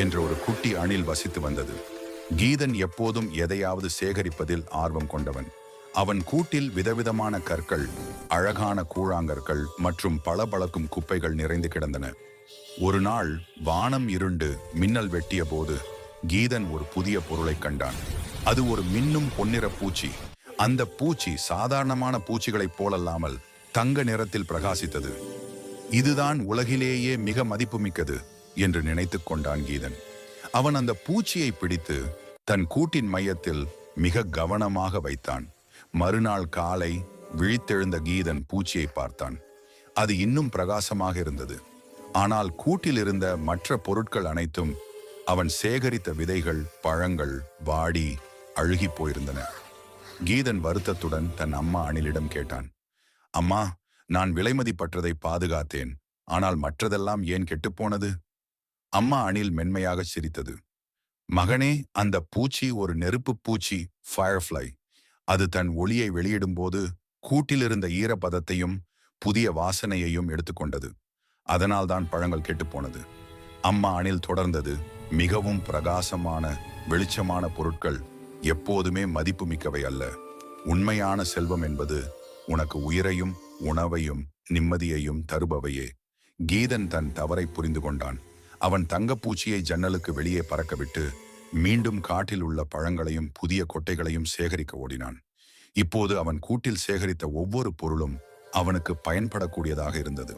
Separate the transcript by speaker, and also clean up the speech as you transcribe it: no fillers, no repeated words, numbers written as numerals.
Speaker 1: என்ற ஒரு குட்டி அணில் வசித்து வந்தது. கீதன் எப்போதும் எதையாவது சேகரிப்பதில் ஆர்வம் கொண்டவன். அவன் கூட்டில் விதவிதமான கற்கள், அழகான கூழாங்கற்கள் மற்றும் பளபளக்கும் குப்பைகள் நிறைந்து கிடந்தன. ஒரு நாள் வானம் இருண்டு மின்னல் வெட்டிய போது கீதன் ஒரு புதிய பொருளை கண்டான். அது ஒரு மின்னும் பொன்னிற பூச்சி. அந்த பூச்சி சாதாரணமான பூச்சிகளைப் போலல்லாமல் தங்க நிறத்தில் பிரகாசித்தது. இதுதான் உலகிலேயே மிக மதிப்புமிக்கது என்று நினைத்து கொண்டான் கீதன். அவன் அந்த பூச்சியை பிடித்து தன் கூட்டின் மையத்தில் மிக கவனமாக வைத்தான். மறுநாள் காலை விழித்தெழுந்த கீதன் பூச்சியை பார்த்தான். அது இன்னும் பிரகாசமாக இருந்தது. ஆனால் கூட்டில் இருந்த மற்ற பொருட்கள் அனைத்தும், அவன் சேகரித்த விதைகள், பழங்கள் வாடி அழுகி போயிருந்தன. கீதன் வருத்தத்துடன் தன் அம்மா அணிலிடம் கேட்டான். அம்மா, நான் விலைமதிப்பற்றதை பாதுகாத்தேன், ஆனால் மற்றதெல்லாம் ஏன் கெட்டுப்போனது? அம்மா அணில் மென்மையாக சிரித்தது. மகனே, அந்த பூச்சி ஒரு நெருப்பு பூச்சி, ஃபயர்ஃப்ளை. அது தன் ஒளியை வெளியிடும்போது கூட்டிலிருந்த ஈரப்பதத்தையும் புதிய வாசனையையும் எடுத்துக்கொண்டது. அதனால்தான் பழங்கள் கெட்டுப்போனது. அம்மா அணில் தொடர்ந்தது. மிகவும் பிரகாசமான வெளிச்சமான பொருட்கள் எப்போதுமே மதிப்புமிக்கவை அல்ல. உண்மையான செல்வம் என்பது உனக்கு உயிரையும் உணவையும் நிம்மதியையும் தருபவையே. கீதன் தன் தவறை புரிந்து கொண்டான். அவன் தங்கப்பூச்சியை ஜன்னலுக்கு வெளியே பறக்கவிட்டு மீண்டும் காட்டில் உள்ள பழங்களையும் புதிய கொட்டைகளையும் சேகரிக்க ஓடினான். இப்போது அவன் கூட்டில் சேகரித்த ஒவ்வொரு பொருளும் அவனுக்கு பயன்படக்கூடியதாக இருந்தது.